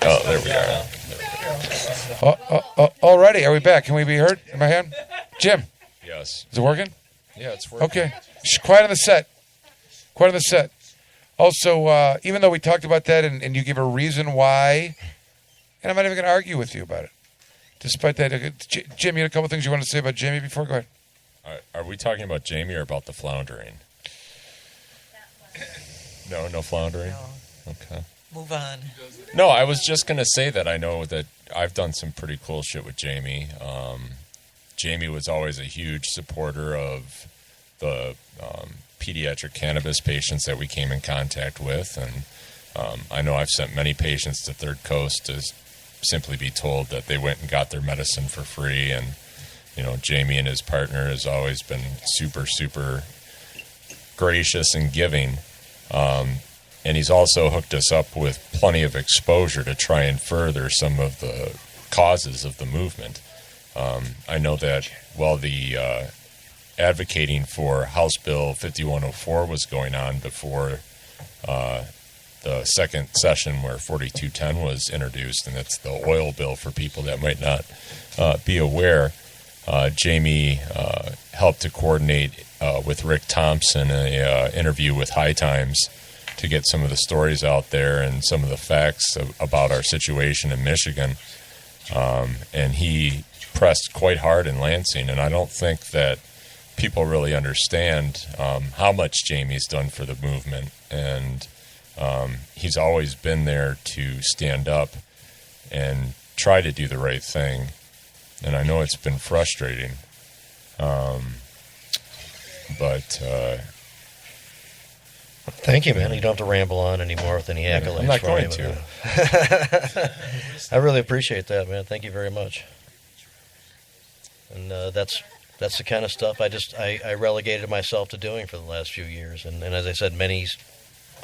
Oh, there we are. Already, are we back? Can we be heard? Am I on? Jim? Yes. Is it working? Yeah, it's working. Okay. Quiet on the set. Quiet on the set. Also, even though we talked about that and you give a reason why, and I'm not even going to argue with you about it. Despite that, Jim, you had a couple things you wanted to say about Jamie before? Go ahead. Are we talking about Jamie or about the floundering? No floundering? No. Okay. Move on. No, I was just going to say that I know that I've done some pretty cool shit with Jamie. Jamie was always a huge supporter of the pediatric cannabis patients that we came in contact with. And I know I've sent many patients to Third Coast to simply be told that they went and got their medicine for free. And, you know, Jamie and his partner has always been super, super gracious and giving. and he's also hooked us up with plenty of exposure to try and further some of the causes of the movement. I know that while the advocating for House Bill 5104 was going on before the second session where 4210 was introduced, and that's the oil bill for people that might not be aware. Jamie helped to coordinate with Rick Thompson an interview with High Times to get some of the stories out there and some of the facts about our situation in Michigan. And he pressed quite hard in Lansing, and I don't think that people really understand how much Jamie's done for the movement, and he's always been there to stand up and try to do the right thing. And I know it's been frustrating, but thank you, man. You don't have to ramble on anymore with any accolades. I'm not for going me, to. I really appreciate that, man. Thank you very much. And that's the kind of stuff I relegated myself to doing for the last few years, and as I said, many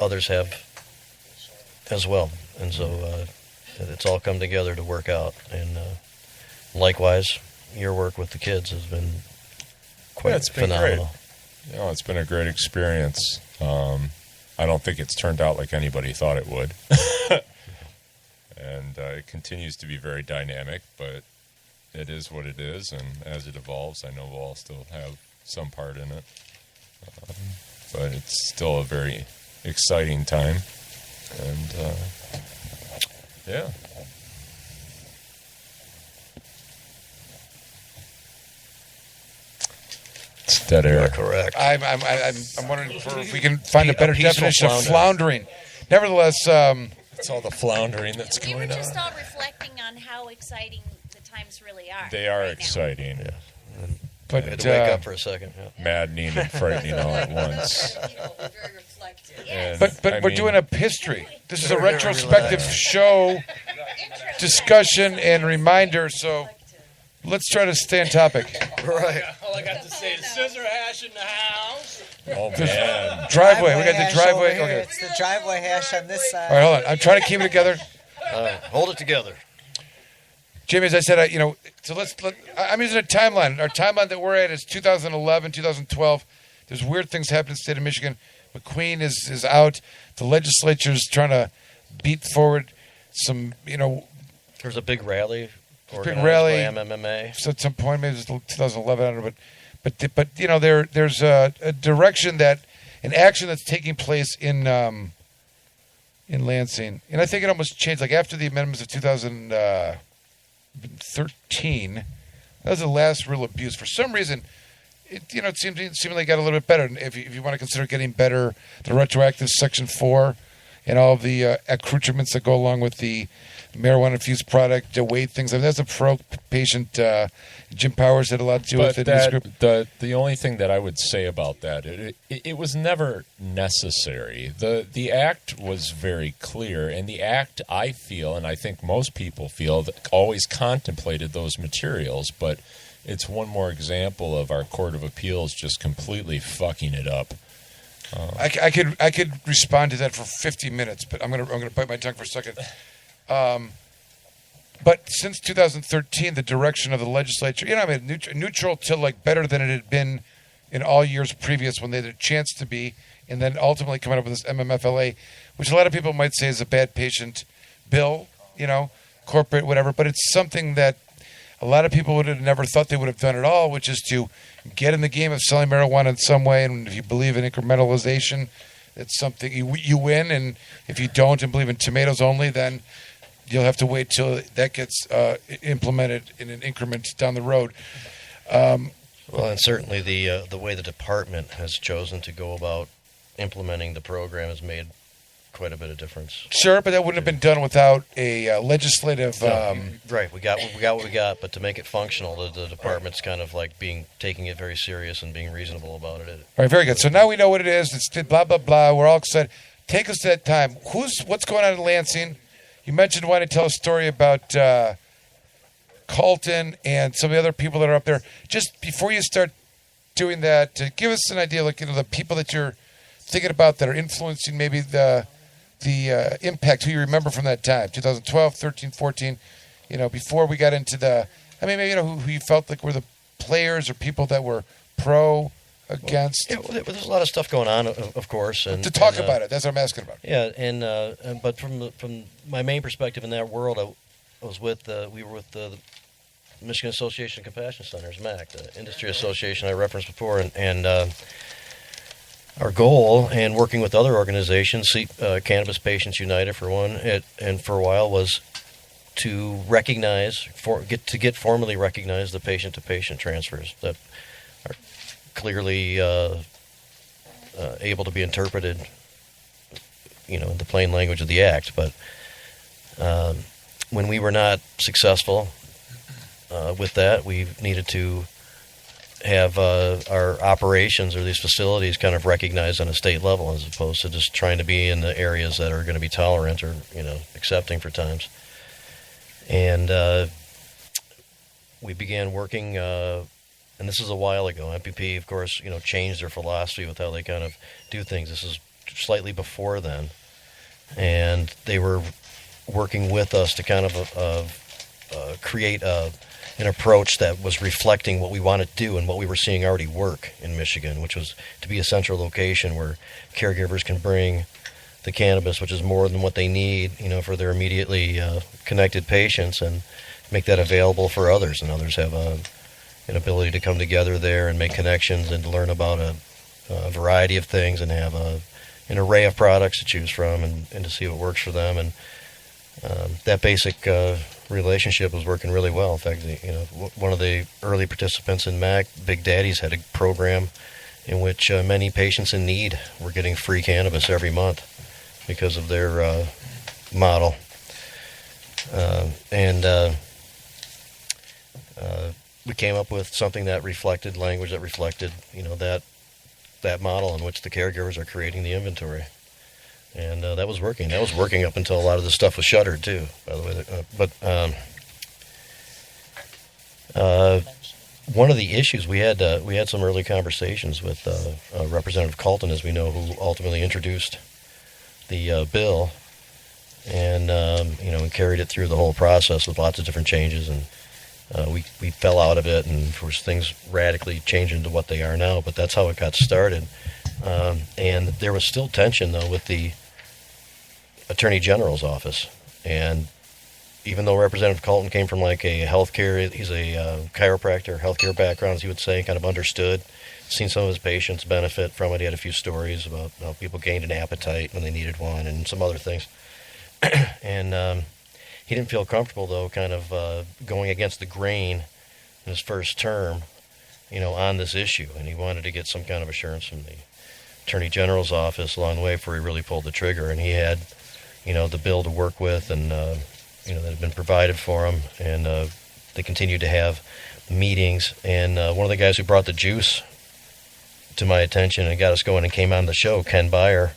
others have as well. And so it's all come together to work out. And likewise, your work with the kids has been quite it's been phenomenal. Great. It's been a great experience. I don't think it's turned out like anybody thought it would. And it continues to be very dynamic, but it is what it is, and as it evolves, I know we'll all still have some part in it. But it's still a very exciting time, and yeah. It's dead air. Correct. I'm wondering if we can find a better peaceful definition of floundering. Nevertheless, It's all the floundering that's We were going just on. all reflecting on how exciting the times really are. They are right now. exciting, but I had to wake up for a second. Yeah. maddening, and frightening all at once. Yes. but we're doing a history. This is a retrospective show, discussion, and reminder. So let's try to stay on topic. Right. All I got to say is scissor hash in the house. Oh man, Driveway. We got the hash driveway. over here. Okay. It's the driveway hash on this side. All right, hold on. I'm trying to keep it together. Hold it together. Jamie, as I said, so I'm using a timeline. Our timeline that we're at is 2011, 2012. There's weird things happening in the state of Michigan. McQueen is out. The legislature's trying to beat forward some, There's a big rally. Big rally. By MMA. So at some point, maybe it was 2011, I don't know, but there's a direction an action that's taking place in Lansing, and I think it almost changed. Like after the amendments of 2013, that was the last real abuse. For some reason, it seemingly got a little bit better. And if you want to consider getting better, the retroactive Section 4 and all of the accoutrements that go along with the marijuana-infused product, to weight things. I mean, that's a pro-patient. Jim Powers had a lot to do with it in his group. The only thing that I would say about that, it was never necessary. The act was very clear, and the act, I feel, and I think most people feel, that always contemplated those materials, but it's one more example of our Court of Appeals just completely fucking it up. I could respond to that for 50 minutes, but I'm gonna bite my tongue for a second. But since 2013, the direction of the legislature, neutral to like better than it had been in all years previous when they had a chance to be, and then ultimately coming up with this MMFLA, which a lot of people might say is a bad patient bill, corporate, whatever, but it's something that a lot of people would have never thought they would have done at all, which is to get in the game of selling marijuana in some way, and if you believe in incrementalization, it's something you win, and if you don't and believe in tomatoes only, then you'll have to wait till that gets implemented in an increment down the road. Well, and certainly the way the department has chosen to go about implementing the program has made quite a bit of difference. Sure, but that wouldn't have been done without a legislative. Right, we got what we got, but to make it functional, the department's kind of like taking it very serious and being reasonable about it. All right, very good. So now we know what it is. It's blah blah blah. We're all excited. Take us to that time. What's going on in Lansing? You mentioned wanting to tell a story about Colton and some of the other people that are up there. Just before you start doing that, to give us an idea, like the people that you're thinking about that are influencing maybe the the impact, who you remember from that time, 2012, 13, 14, before we got into the, maybe, who you felt like were the players or people that were pro, against? Yeah, well, there's a lot of stuff going on, of course. And to talk about it, that's what I'm asking about. Yeah, but from my main perspective in that world, we were with the Michigan Association of Compassion Centers, MAC, the industry association I referenced before, and our goal, and working with other organizations, Cannabis Patients United for one, and for a while was to get formally recognize the patient-to-patient transfers that are clearly able to be interpreted, in the plain language of the act. But when we were not successful with that, we needed to have our operations or these facilities kind of recognized on a state level, as opposed to just trying to be in the areas that are going to be tolerant or accepting for times. And we began working, and this is a while ago. MPP, of course, changed their philosophy with how they kind of do things. This is slightly before then, and they were working with us to kind of create an approach that was reflecting what we wanted to do and what we were seeing already work in Michigan, which was to be a central location where caregivers can bring the cannabis, which is more than what they need, for their immediately connected patients, and make that available for others. And others have an ability to come together there and make connections and to learn about a variety of things and have an array of products to choose from and to see what works for them. And that basic relationship was working really well. In fact, one of the early participants in MAC, Big Daddy's, had a program in which many patients in need were getting free cannabis every month because of their model. We came up with something that reflected language that reflected, that model in which the caregivers are creating the inventory. And that was working. That was working up until a lot of the stuff was shuttered, too, by the way. One of the issues, we had some early conversations with Representative Colton, as we know, who ultimately introduced the bill and, and carried it through the whole process with lots of different changes. And we fell out of it, and of course things radically changed into what they are now, but that's how it got started. And there was still tension, though, with the Attorney General's office. And even though Representative Colton came from like a healthcare, he's a chiropractor, healthcare background, as he would say, kind of understood, seen some of his patients benefit from it. He had a few stories about how people gained an appetite when they needed one and some other things. And he didn't feel comfortable, though, kind of going against the grain in his first term, on this issue. And he wanted to get some kind of assurance from the Attorney General's office along the way before he really pulled the trigger. And he had, the bill to work with, and that had been provided for him. And they continued to have meetings. And one of the guys who brought the juice to my attention and got us going and came on the show, Ken Byer,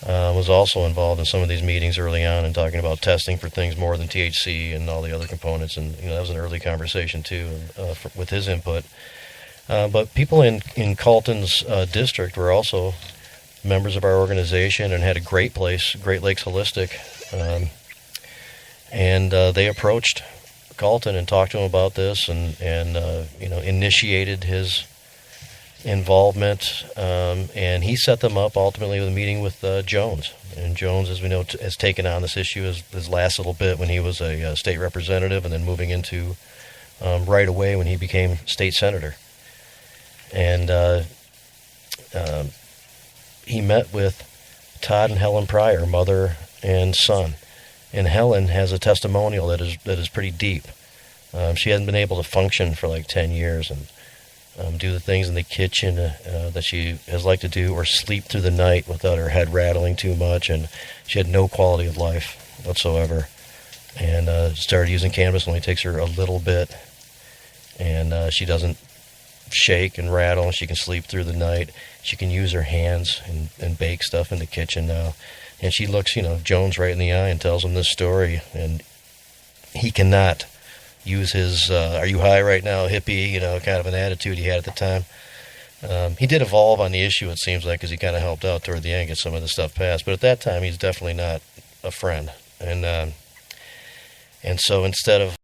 was also involved in some of these meetings early on and talking about testing for things more than THC and all the other components. And that was an early conversation too, with his input. But people in Colton's district were also members of our organization and had a great place, Great Lakes Holistic, and they approached Colton and talked to him about this and initiated his involvement, and he set them up ultimately with a meeting with Jones. And Jones, as we know, has taken on this issue his last little bit when he was a state representative, and then moving into right away when he became state senator. And he met with Todd and Helen Pryor, mother and son. And Helen has a testimonial that is pretty deep. She hasn't been able to function for like 10 years and do the things in the kitchen that she has liked to do, or sleep through the night without her head rattling too much. And she had no quality of life whatsoever. And started using cannabis. Only takes her a little bit. And she doesn't shake and rattle. She can sleep through the night. She can use her hands and bake stuff in the kitchen now. And she looks, Jones right in the eye and tells him this story. And he cannot use his, are you high right now, hippie, kind of an attitude he had at the time. He did evolve on the issue, it seems like, because he kind of helped out toward the end, get some of the stuff passed. But at that time, he's definitely not a friend. And so instead of